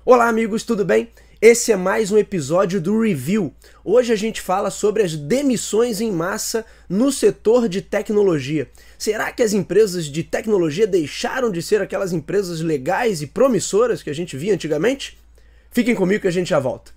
Olá amigos, tudo bem? Esse é mais um episódio do Review. Hoje a gente fala sobre as demissões em massa no setor de tecnologia. Será que as empresas de tecnologia deixaram de ser aquelas empresas legais e promissoras que a gente via antigamente? Fiquem comigo que a gente já volta.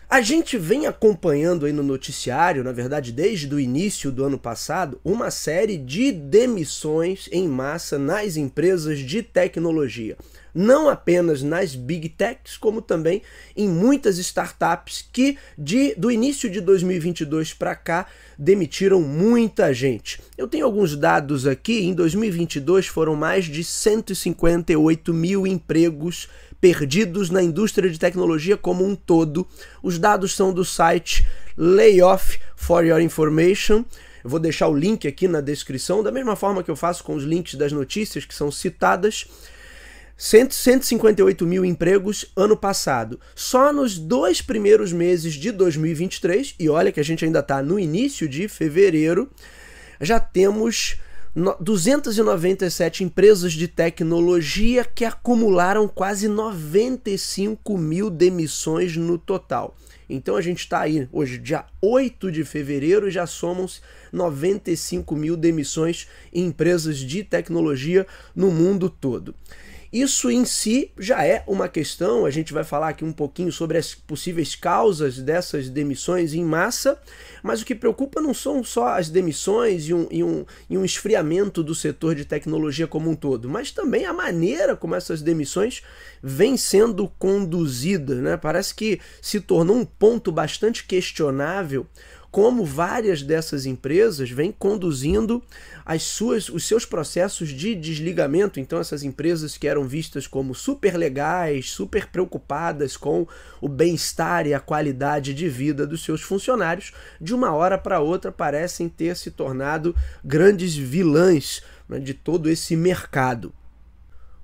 A gente vem acompanhando aí no noticiário, na verdade desde o início do ano passado, uma série de demissões em massa nas empresas de tecnologia. Não apenas nas Big Techs, como também em muitas startups que do início de 2022 para cá demitiram muita gente. Eu tenho alguns dados aqui, em 2022 foram mais de 158 mil empregos perdidos na indústria de tecnologia como um todo. Os dados são do site Layoff for Your Information. Eu vou deixar o link aqui na descrição, da mesma forma que eu faço com os links das notícias que são citadas. 158 mil empregos ano passado. Só nos 2 primeiros meses de 2023, e olha que a gente ainda está no início de fevereiro, já temos 297 empresas de tecnologia que acumularam quase 95 mil demissões no total. Então a gente está aí hoje, dia 8 de fevereiro, e já somam 95 mil demissões em empresas de tecnologia no mundo todo. Isso em si já é uma questão, a gente vai falar aqui um pouquinho sobre as possíveis causas dessas demissões em massa, mas o que preocupa não são só as demissões e um esfriamento do setor de tecnologia como um todo, mas também a maneira como essas demissões vêm sendo conduzidas, né? Parece que se tornou um ponto bastante questionável como várias dessas empresas vêm conduzindo os seus processos de desligamento. Então essas empresas que eram vistas como super legais, super preocupadas com o bem-estar e a qualidade de vida dos seus funcionários, de uma hora para outra parecem ter se tornado grandes vilãs, né, de todo esse mercado.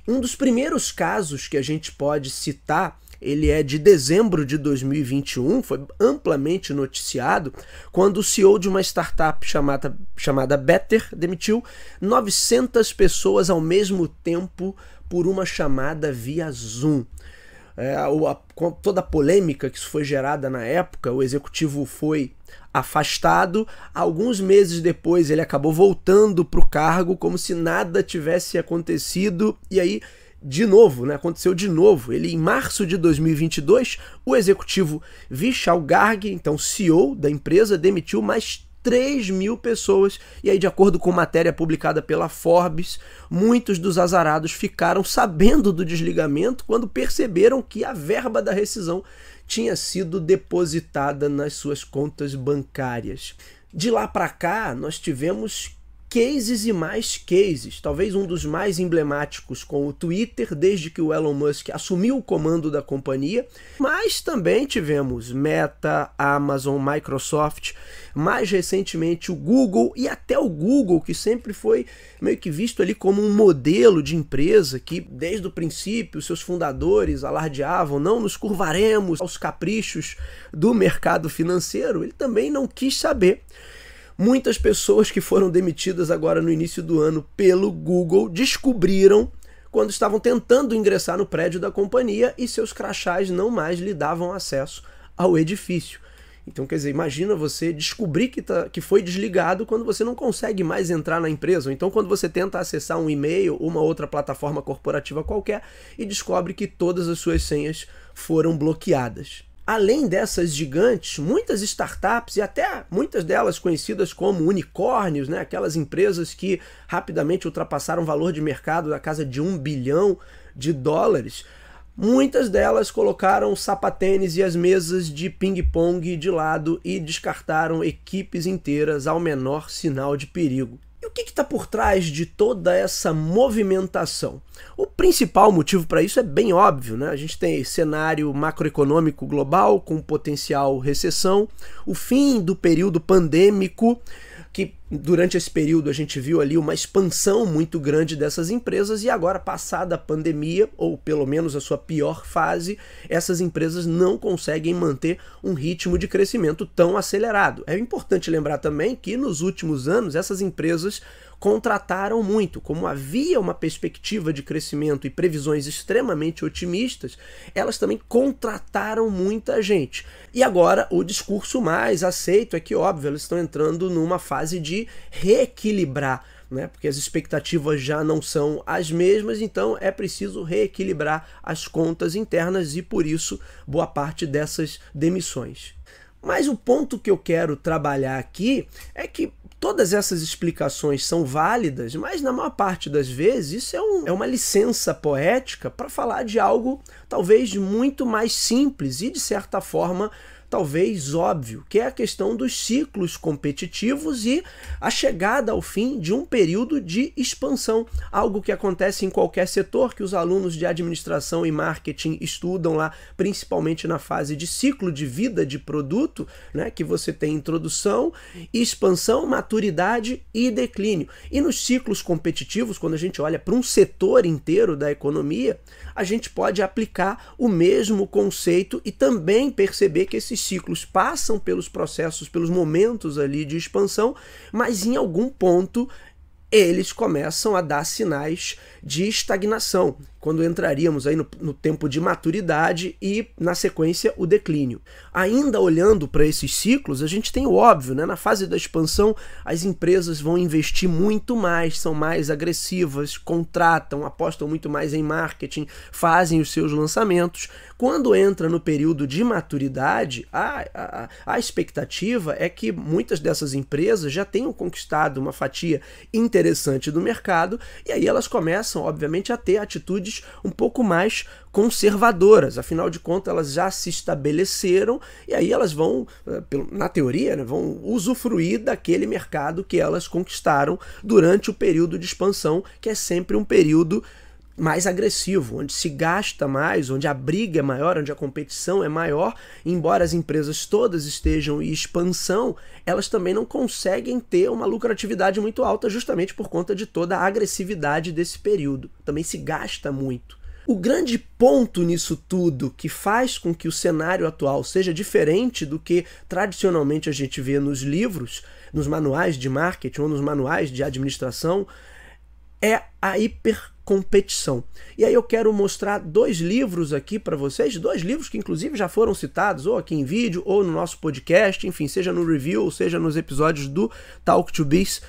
Um dos primeiros casos que a gente pode citar, ele é de dezembro de 2021, foi amplamente noticiado, quando o CEO de uma startup chamada Better demitiu 900 pessoas ao mesmo tempo por uma chamada via Zoom. Com toda a polêmica que isso foi gerada na época, o executivo foi afastado. Alguns meses depois ele acabou voltando para o cargo como se nada tivesse acontecido, e aí aconteceu de novo. Em março de 2022, o executivo Vishal Garg, então CEO da empresa, demitiu mais 3 mil pessoas, e aí, de acordo com matéria publicada pela Forbes, muitos dos azarados ficaram sabendo do desligamento quando perceberam que a verba da rescisão tinha sido depositada nas suas contas bancárias. De lá para cá, nós tivemos cases e mais cases, talvez um dos mais emblemáticos com o Twitter, desde que o Elon Musk assumiu o comando da companhia, mas também tivemos Meta, Amazon, Microsoft, mais recentemente o Google, e até o Google, que sempre foi meio que visto ali como um modelo de empresa que, desde o princípio, seus fundadores alardeavam: não nos curvaremos aos caprichos do mercado financeiro. Ele também não quis saber. Muitas pessoas que foram demitidas agora no início do ano pelo Google descobriram quando estavam tentando ingressar no prédio da companhia e seus crachás não mais lhe davam acesso ao edifício. Então, quer dizer, imagina você descobrir que foi desligado quando você não consegue mais entrar na empresa, ou então quando você tenta acessar um e-mail, uma outra plataforma corporativa qualquer, e descobre que todas as suas senhas foram bloqueadas. Além dessas gigantes, muitas startups, e até muitas delas conhecidas como unicórnios, né? Aquelas empresas que rapidamente ultrapassaram o valor de mercado da casa de $1 bilhão, muitas delas colocaram os sapatênis e as mesas de ping-pong de lado e descartaram equipes inteiras ao menor sinal de perigo. E o que está por trás de toda essa movimentação? O principal motivo para isso é bem óbvio, né? A gente tem cenário macroeconômico global com potencial recessão, o fim do período pandêmico que durante esse período a gente viu ali uma expansão muito grande dessas empresas e agora, passada a pandemia, ou pelo menos a sua pior fase, essas empresas não conseguem manter um ritmo de crescimento tão acelerado. É importante lembrar também que nos últimos anos essas empresas contrataram muito. Como havia uma perspectiva de crescimento e previsões extremamente otimistas, elas também contrataram muita gente. E agora o discurso mais aceito é que, óbvio, elas estão entrando numa fase de reequilibrar, né? Porque as expectativas já não são as mesmas, então é preciso reequilibrar as contas internas e, por isso, boa parte dessas demissões. Mas o ponto que eu quero trabalhar aqui é que todas essas explicações são válidas, mas na maior parte das vezes isso é uma licença poética para falar de algo talvez muito mais simples e, de certa forma, talvez óbvio, que é a questão dos ciclos competitivos e a chegada ao fim de um período de expansão, algo que acontece em qualquer setor, que os alunos de administração e marketing estudam lá, principalmente na fase de ciclo de vida de produto, né, que você tem introdução, expansão, maturidade e declínio. E nos ciclos competitivos, quando a gente olha para um setor inteiro da economia, a gente pode aplicar o mesmo conceito e também perceber que esses ciclos passam pelos processos, pelos momentos ali de expansão, mas em algum ponto eles começam a dar sinais de estagnação, quando entraríamos aí no tempo de maturidade e, na sequência, o declínio. Ainda olhando para esses ciclos, a gente tem o óbvio, né? Na fase da expansão, as empresas vão investir muito mais, são mais agressivas, contratam, apostam muito mais em marketing, fazem os seus lançamentos. Quando entra no período de maturidade, a expectativa é que muitas dessas empresas já tenham conquistado uma fatia interessante do mercado e aí elas começam, obviamente, a ter atitudes um pouco mais conservadoras. Afinal de contas, elas já se estabeleceram e aí elas vão, na teoria, né, vão usufruir daquele mercado que elas conquistaram durante o período de expansão, que é sempre um período mais agressivo, onde se gasta mais, onde a briga é maior, onde a competição é maior. Embora as empresas todas estejam em expansão, elas também não conseguem ter uma lucratividade muito alta justamente por conta de toda a agressividade desse período. Também se gasta muito. O grande ponto nisso tudo que faz com que o cenário atual seja diferente do que tradicionalmente a gente vê nos livros, nos manuais de marketing ou nos manuais de administração, é a hipercompetição. E aí eu quero mostrar dois livros aqui para vocês, dois livros que inclusive já foram citados ou aqui em vídeo ou no nosso podcast, enfim, seja no review ou seja nos episódios do Talk to Biz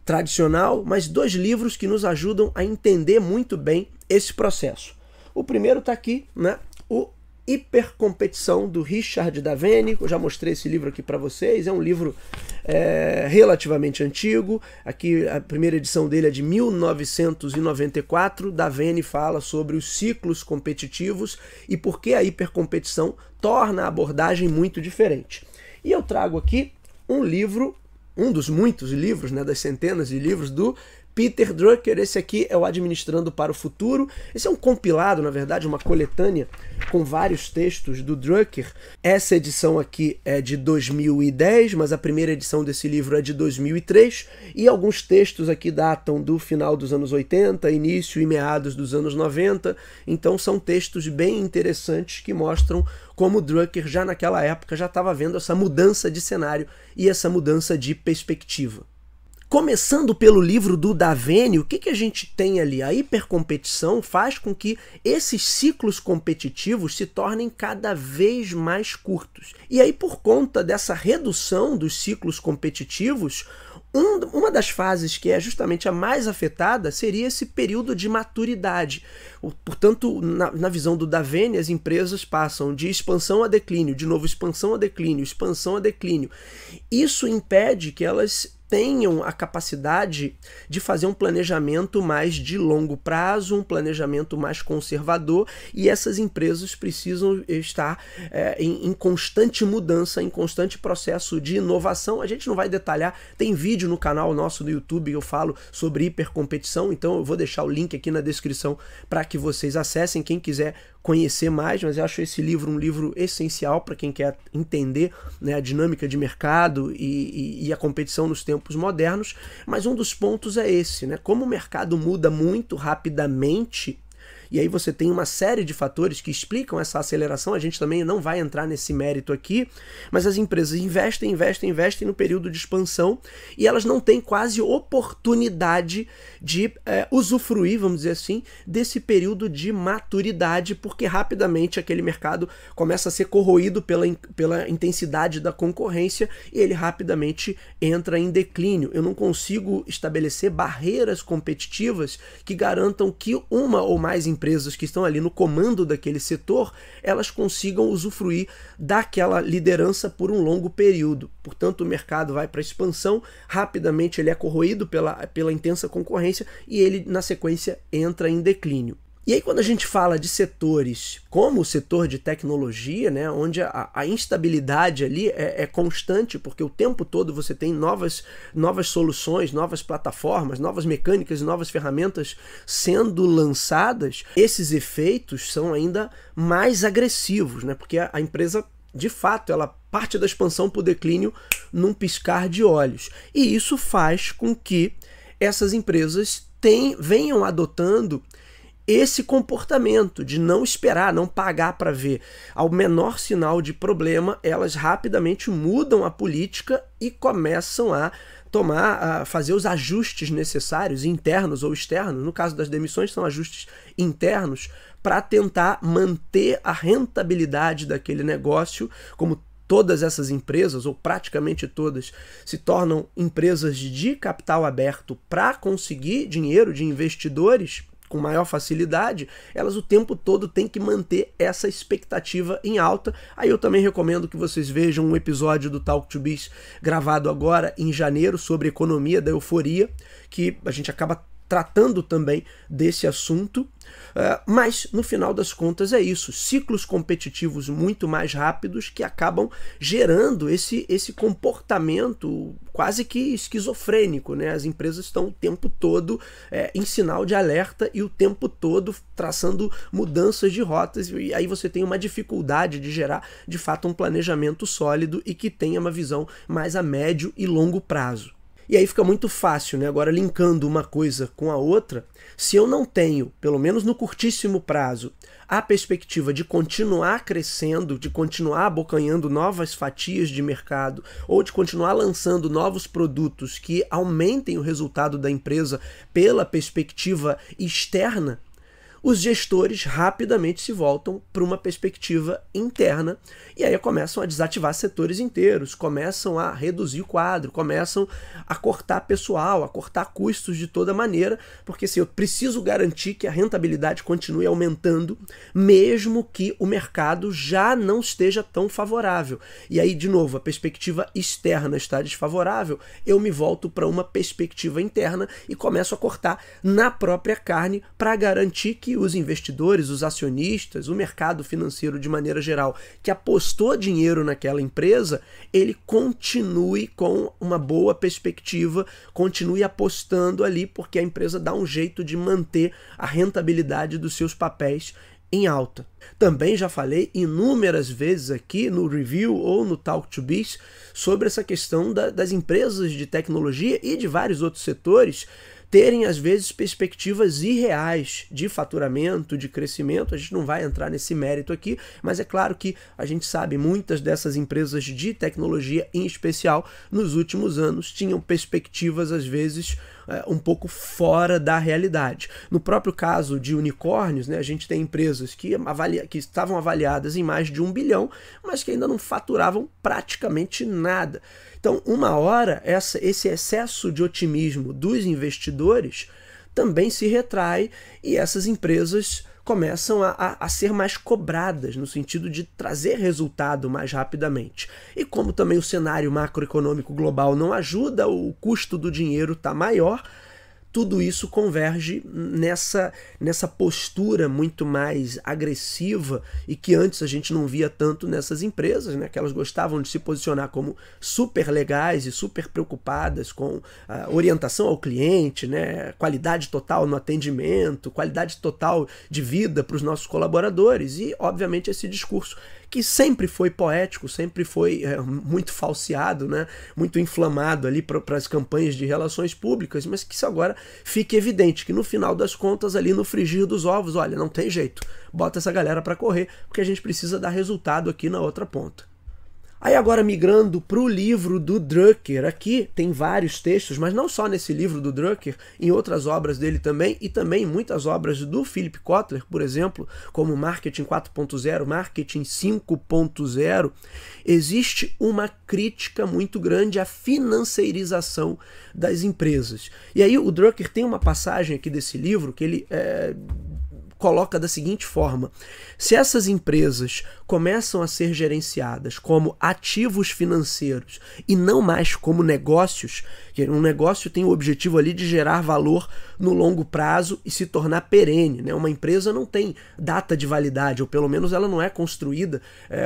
tradicional, mas dois livros que nos ajudam a entender muito bem esse processo. O primeiro está aqui, né? O Hipercompetição, do Richard Daveni. Eu já mostrei esse livro aqui para vocês. É um livro relativamente antigo. Aqui a primeira edição dele é de 1994. Daveni fala sobre os ciclos competitivos e por que a hipercompetição torna a abordagem muito diferente. E eu trago aqui um livro, um dos muitos livros, né, das centenas de livros do Peter Drucker. Esse aqui é o Administrando para o Futuro. Esse é um compilado, na verdade, uma coletânea com vários textos do Drucker. Essa edição aqui é de 2010, mas a primeira edição desse livro é de 2003, e alguns textos aqui datam do final dos anos 80, início e meados dos anos 90, então são textos bem interessantes que mostram como o Drucker já naquela época já estava vendo essa mudança de cenário e essa mudança de perspectiva. Começando pelo livro do Daveni, o que a gente tem ali? A hipercompetição faz com que esses ciclos competitivos se tornem cada vez mais curtos. E aí, por conta dessa redução dos ciclos competitivos, uma das fases que é justamente a mais afetada seria esse período de maturidade. Portanto, na visão do Daveni, as empresas passam de expansão a declínio, de novo expansão a declínio, expansão a declínio. Isso impede que elas tenham a capacidade de fazer um planejamento mais de longo prazo, um planejamento mais conservador, e essas empresas precisam estar em constante mudança, em constante processo de inovação. A gente não vai detalhar, tem vídeo no canal nosso do YouTube, eu falo sobre hipercompetição, então eu vou deixar o link aqui na descrição para que vocês acessem, quem quiser conhecer mais, mas eu acho esse livro um livro essencial para quem quer entender, né, a dinâmica de mercado e a competição nos tempos modernos. Mas um dos pontos é esse, né? Como o mercado muda muito rapidamente, e aí você tem uma série de fatores que explicam essa aceleração, a gente também não vai entrar nesse mérito aqui, mas as empresas investem no período de expansão e elas não têm quase oportunidade de usufruir, vamos dizer assim, desse período de maturidade, porque rapidamente aquele mercado começa a ser corroído pela intensidade da concorrência e ele rapidamente entra em declínio. Eu não consigo estabelecer barreiras competitivas que garantam que uma ou mais empresas que estão ali no comando daquele setor, elas consigam usufruir daquela liderança por um longo período. Portanto, o mercado vai para a expansão, rapidamente ele é corroído pela intensa concorrência e ele, na sequência, entra em declínio. E aí quando a gente fala de setores como o setor de tecnologia, né, onde a instabilidade ali é constante, porque o tempo todo você tem novas soluções, novas plataformas, novas mecânicas e novas ferramentas sendo lançadas, esses efeitos são ainda mais agressivos, né, porque a empresa, de fato, ela parte da expansão para o declínio num piscar de olhos. E isso faz com que essas empresas venham adotando esse comportamento de não esperar, não pagar para ver. Ao menor sinal de problema, elas rapidamente mudam a política e começam a fazer os ajustes necessários, internos ou externos. No caso das demissões, são ajustes internos para tentar manter a rentabilidade daquele negócio, como todas essas empresas, ou praticamente todas, se tornam empresas de capital aberto para conseguir dinheiro de investidores com maior facilidade, elas o tempo todo têm que manter essa expectativa em alta. Aí eu também recomendo que vocês vejam um episódio do Talk to Biz gravado agora em janeiro sobre economia da euforia, que a gente acaba tratando também desse assunto, mas no final das contas é isso, ciclos competitivos muito mais rápidos que acabam gerando esse comportamento quase que esquizofrênico, né? As empresas estão o tempo todo em sinal de alerta e o tempo todo traçando mudanças de rotas, e aí você tem uma dificuldade de gerar de fato um planejamento sólido e que tenha uma visão mais a médio e longo prazo. E aí fica muito fácil, né? Agora, linkando uma coisa com a outra, se eu não tenho, pelo menos no curtíssimo prazo, a perspectiva de continuar crescendo, de continuar abocanhando novas fatias de mercado, ou de continuar lançando novos produtos que aumentem o resultado da empresa pela perspectiva externa, os gestores rapidamente se voltam para uma perspectiva interna e aí começam a desativar setores inteiros, começam a reduzir o quadro, começam a cortar pessoal, a cortar custos de toda maneira, porque se eu preciso garantir que a rentabilidade continue aumentando, mesmo que o mercado já não esteja tão favorável. E aí, de novo, a perspectiva externa está desfavorável, eu me volto para uma perspectiva interna e começo a cortar na própria carne para garantir que os investidores, os acionistas, o mercado financeiro de maneira geral, que apostou dinheiro naquela empresa, ele continue com uma boa perspectiva, continue apostando ali, porque a empresa dá um jeito de manter a rentabilidade dos seus papéis em alta. Também já falei inúmeras vezes aqui no review ou no Talk to Biz sobre essa questão das empresas de tecnologia e de vários outros setores terem, às vezes, perspectivas irreais de faturamento, de crescimento. A gente não vai entrar nesse mérito aqui, mas é claro que a gente sabe, muitas dessas empresas de tecnologia, em especial, nos últimos anos, tinham perspectivas, às vezes, um pouco fora da realidade. No próprio caso de unicórnios, né, a gente tem empresas que estavam avaliadas em mais de 1 bilhão, mas que ainda não faturavam praticamente nada. Então, uma hora, esse excesso de otimismo dos investidores também se retrai e essas empresas começam a ser mais cobradas, no sentido de trazer resultado mais rapidamente. E como também o cenário macroeconômico global não ajuda, o custo do dinheiro está maior, tudo isso converge nessa postura muito mais agressiva e que antes a gente não via tanto nessas empresas, né? Que elas gostavam de se posicionar como super legais e super preocupadas com a orientação ao cliente, né? Qualidade total no atendimento, qualidade total de vida para os nossos colaboradores e, obviamente, esse discurso que sempre foi poético, sempre foi muito falseado, né? Muito inflamado ali para as campanhas de relações públicas, mas que isso agora fique evidente, que no final das contas, ali no frigir dos ovos, olha, não tem jeito, bota essa galera para correr, porque a gente precisa dar resultado aqui na outra ponta. Aí agora migrando para o livro do Drucker, aqui tem vários textos, mas não só nesse livro do Drucker, em outras obras dele também, e também em muitas obras do Philip Kotler, por exemplo, como Marketing 4.0, Marketing 5.0, existe uma crítica muito grande à financeirização das empresas. E aí o Drucker tem uma passagem aqui desse livro que ele coloca da seguinte forma: se essas empresas começam a ser gerenciadas como ativos financeiros e não mais como negócios, que um negócio tem o objetivo ali de gerar valor no longo prazo e se tornar perene, né? Uma empresa não tem data de validade, ou pelo menos ela não é construída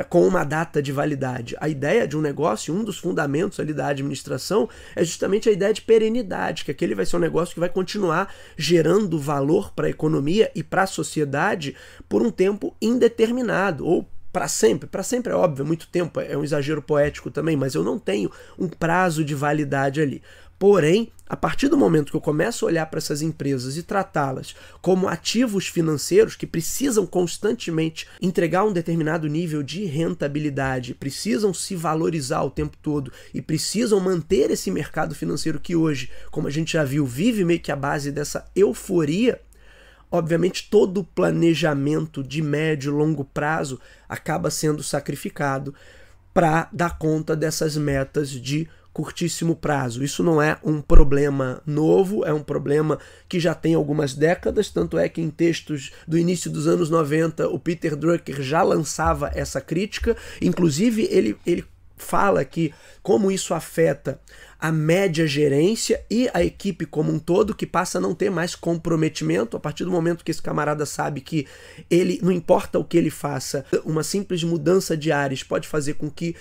com uma data de validade. A ideia de um negócio, um dos fundamentos ali da administração, é justamente a ideia de perenidade, que aquele vai ser um negócio que vai continuar gerando valor para a economia e para a sociedade por um tempo indeterminado, ou para sempre. Para sempre é óbvio, muito tempo, é um exagero poético também, mas eu não tenho um prazo de validade ali. Porém, a partir do momento que eu começo a olhar para essas empresas e tratá-las como ativos financeiros que precisam constantemente entregar um determinado nível de rentabilidade, precisam se valorizar o tempo todo e precisam manter esse mercado financeiro que hoje, como a gente já viu, vive meio que à base dessa euforia, obviamente todo o planejamento de médio e longo prazo acaba sendo sacrificado para dar conta dessas metas de curtíssimo prazo. Isso não é um problema novo, é um problema que já tem algumas décadas, tanto é que em textos do início dos anos 90 o Peter Drucker já lançava essa crítica, inclusive ele fala que como isso afeta a média gerência e a equipe como um todo, que passa a não ter mais comprometimento a partir do momento que esse camarada sabe que ele, não importa o que ele faça, uma simples mudança de ares pode fazer com que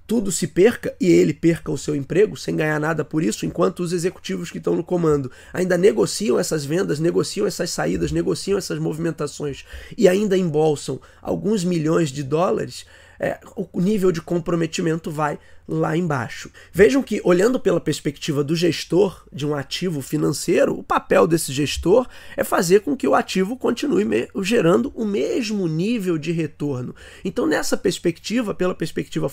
tudo se perca e ele perca o seu emprego sem ganhar nada por isso, enquanto os executivos que estão no comando ainda negociam essas vendas, negociam essas saídas, negociam essas movimentações e ainda embolsam alguns milhões de dólares, o nível de comprometimento vai lá embaixo. Vejam que, olhando pela perspectiva do gestor de um ativo financeiro, o papel desse gestor é fazer com que o ativo continue gerando o mesmo nível de retorno. Então, nessa perspectiva, pela perspectiva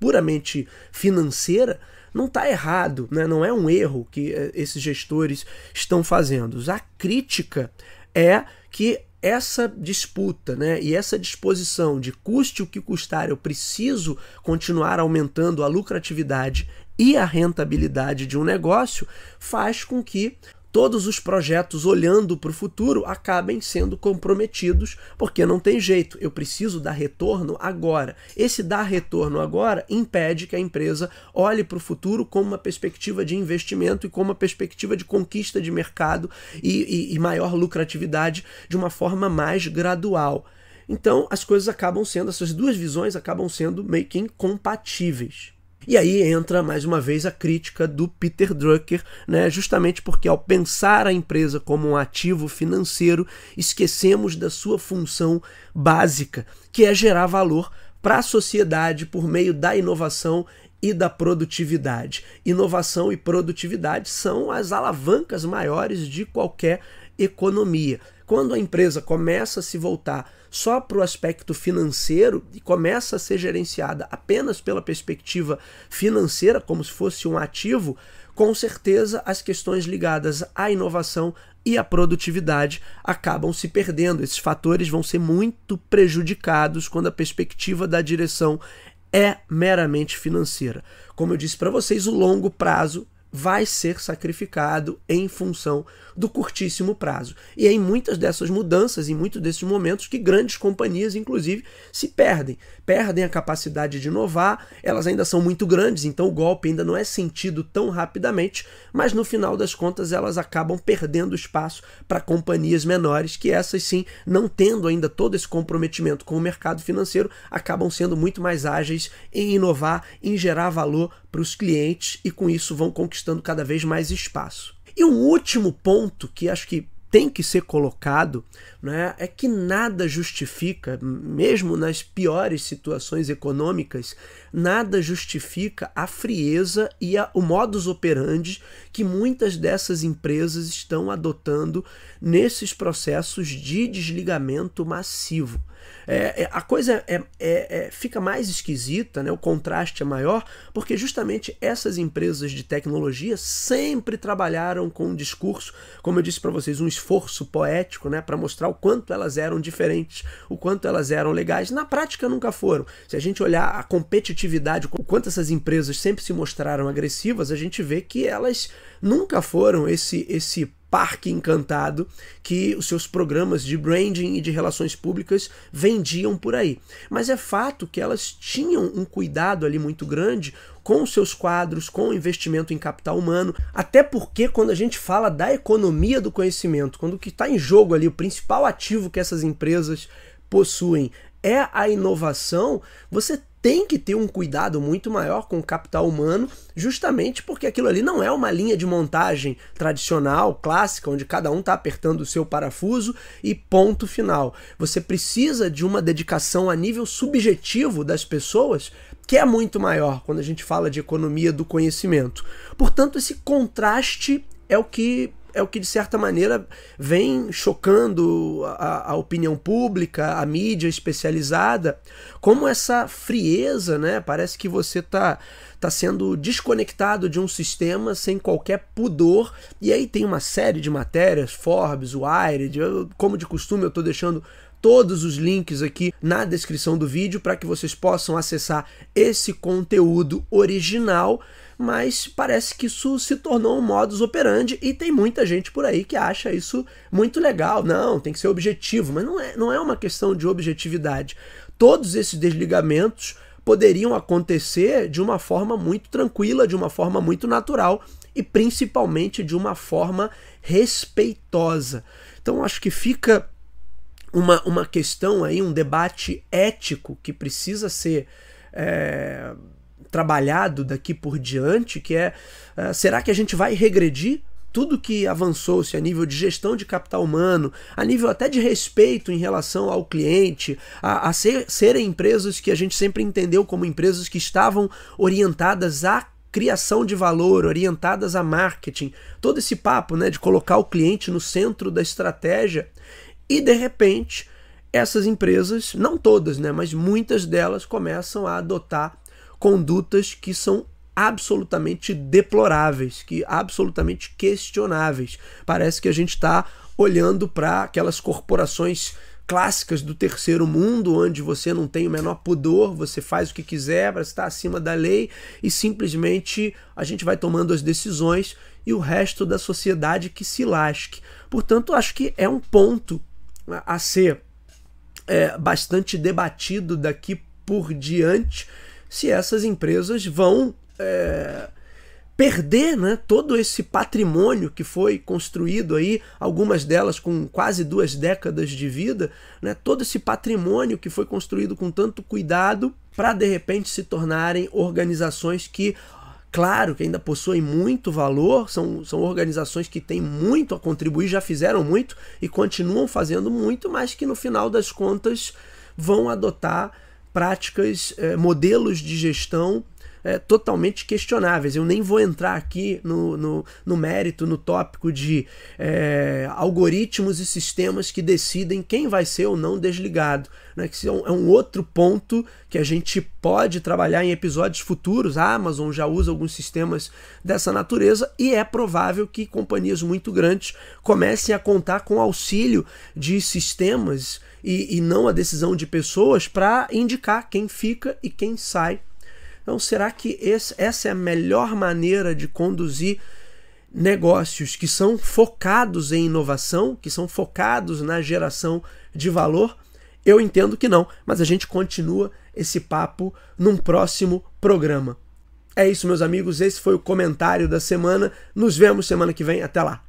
puramente financeira, não está errado, né? Não é um erro que esses gestores estão fazendo. A crítica é que essa disputa, né, e essa disposição de custe o que custar, eu preciso continuar aumentando a lucratividade e a rentabilidade de um negócio, faz com que todos os projetos olhando para o futuro acabem sendo comprometidos, porque não tem jeito, eu preciso dar retorno agora. Esse dar retorno agora impede que a empresa olhe para o futuro com uma perspectiva de investimento e com uma perspectiva de conquista de mercado e maior lucratividade de uma forma mais gradual. Então as coisas acabam sendo, essas duas visões acabam sendo meio que incompatíveis. E aí entra, mais uma vez, a crítica do Peter Drucker, né? Justamente porque ao pensar a empresa como um ativo financeiro, esquecemos da sua função básica, que é gerar valor para a sociedade por meio da inovação e da produtividade. Inovação e produtividade são as alavancas maiores de qualquer economia. Quando a empresa começa a se voltar só para o aspecto financeiro e começa a ser gerenciada apenas pela perspectiva financeira, como se fosse um ativo, com certeza as questões ligadas à inovação e à produtividade acabam se perdendo. Esses fatores vão ser muito prejudicados quando a perspectiva da direção é meramente financeira. Como eu disse para vocês, o longo prazo vai ser sacrificado em função do curtíssimo prazo. E é em muitas dessas mudanças, em muitos desses momentos, que grandes companhias, inclusive, se perdem. Perdem a capacidade de inovar, elas ainda são muito grandes, então o golpe ainda não é sentido tão rapidamente, mas no final das contas elas acabam perdendo espaço para companhias menores, que essas sim, não tendo ainda todo esse comprometimento com o mercado financeiro, acabam sendo muito mais ágeis em inovar, em gerar valor para os clientes e com isso vão conquistando cada vez mais espaço. E um último ponto que acho que tem que ser colocado, né, é que nada justifica, mesmo nas piores situações econômicas, nada justifica a frieza e o modus operandi que muitas dessas empresas estão adotando nesses processos de desligamento massivo. A coisa fica mais esquisita, né? O contraste é maior, porque justamente essas empresas de tecnologia sempre trabalharam com um discurso, como eu disse para vocês, um esforço poético, né? Para mostrar o quanto elas eram diferentes, o quanto elas eram legais. Na prática nunca foram. Se a gente olhar a competitividade, o quanto essas empresas sempre se mostraram agressivas, a gente vê que elas nunca foram esse parque encantado que os seus programas de branding e de relações públicas vendiam por aí. Mas é fato que elas tinham um cuidado ali muito grande com os seus quadros, com o investimento em capital humano, até porque quando a gente fala da economia do conhecimento, quando o que está em jogo ali, o principal ativo que essas empresas possuem é a inovação, você tem que ter um cuidado muito maior com o capital humano, justamente porque aquilo ali não é uma linha de montagem tradicional, clássica, onde cada um está apertando o seu parafuso e ponto final. Você precisa de uma dedicação a nível subjetivo das pessoas, que é muito maior quando a gente fala de economia do conhecimento. Portanto, esse contraste é o que de certa maneira vem chocando a opinião pública, a mídia especializada, como essa frieza, né? Parece que você tá sendo desconectado de um sistema sem qualquer pudor, e aí tem uma série de matérias, Forbes, Wired, como de costume eu estou deixando todos os links aqui na descrição do vídeo para que vocês possam acessar esse conteúdo original, mas parece que isso se tornou um modus operandi e tem muita gente por aí que acha isso muito legal. Não, tem que ser objetivo, mas não é uma questão de objetividade. Todos esses desligamentos poderiam acontecer de uma forma muito tranquila, de uma forma muito natural e principalmente de uma forma respeitosa. Então acho que fica uma questão aí, um debate ético que precisa ser trabalhado daqui por diante, que será que a gente vai regredir tudo que avançou-se a nível de gestão de capital humano, a nível até de respeito em relação ao cliente, a serem empresas que a gente sempre entendeu como empresas que estavam orientadas à criação de valor, orientadas a marketing, todo esse papo, né, de colocar o cliente no centro da estratégia, e de repente essas empresas, não todas, né, mas muitas delas começam a adotar condutas que são absolutamente deploráveis, que absolutamente questionáveis. Parece que a gente está olhando para aquelas corporações clássicas do terceiro mundo, onde você não tem o menor pudor, você faz o que quiser, para estar acima da lei, e simplesmente a gente vai tomando as decisões e o resto da sociedade que se lasque. Portanto, acho que é um ponto a ser bastante debatido daqui por diante, se essas empresas vão perder, né, todo esse patrimônio que foi construído aí, algumas delas com quase 2 décadas de vida, né, todo esse patrimônio que foi construído com tanto cuidado para de repente se tornarem organizações que, claro, que ainda possuem muito valor, são organizações que têm muito a contribuir, já fizeram muito e continuam fazendo muito, mas que no final das contas vão adotar práticas, modelos de gestão totalmente questionáveis. Eu nem vou entrar aqui no mérito, no tópico de algoritmos e sistemas que decidem quem vai ser ou não desligado, né? Que é um outro ponto que a gente pode trabalhar em episódios futuros. A Amazon já usa alguns sistemas dessa natureza e é provável que companhias muito grandes comecem a contar com auxílio de sistemas e não a decisão de pessoas para indicar quem fica e quem sai Então, será que essa é a melhor maneira de conduzir negócios que são focados em inovação, que são focados na geração de valor? Eu entendo que não, mas a gente continua esse papo num próximo programa. É isso, meus amigos, esse foi o comentário da semana. Nos vemos semana que vem. Até lá!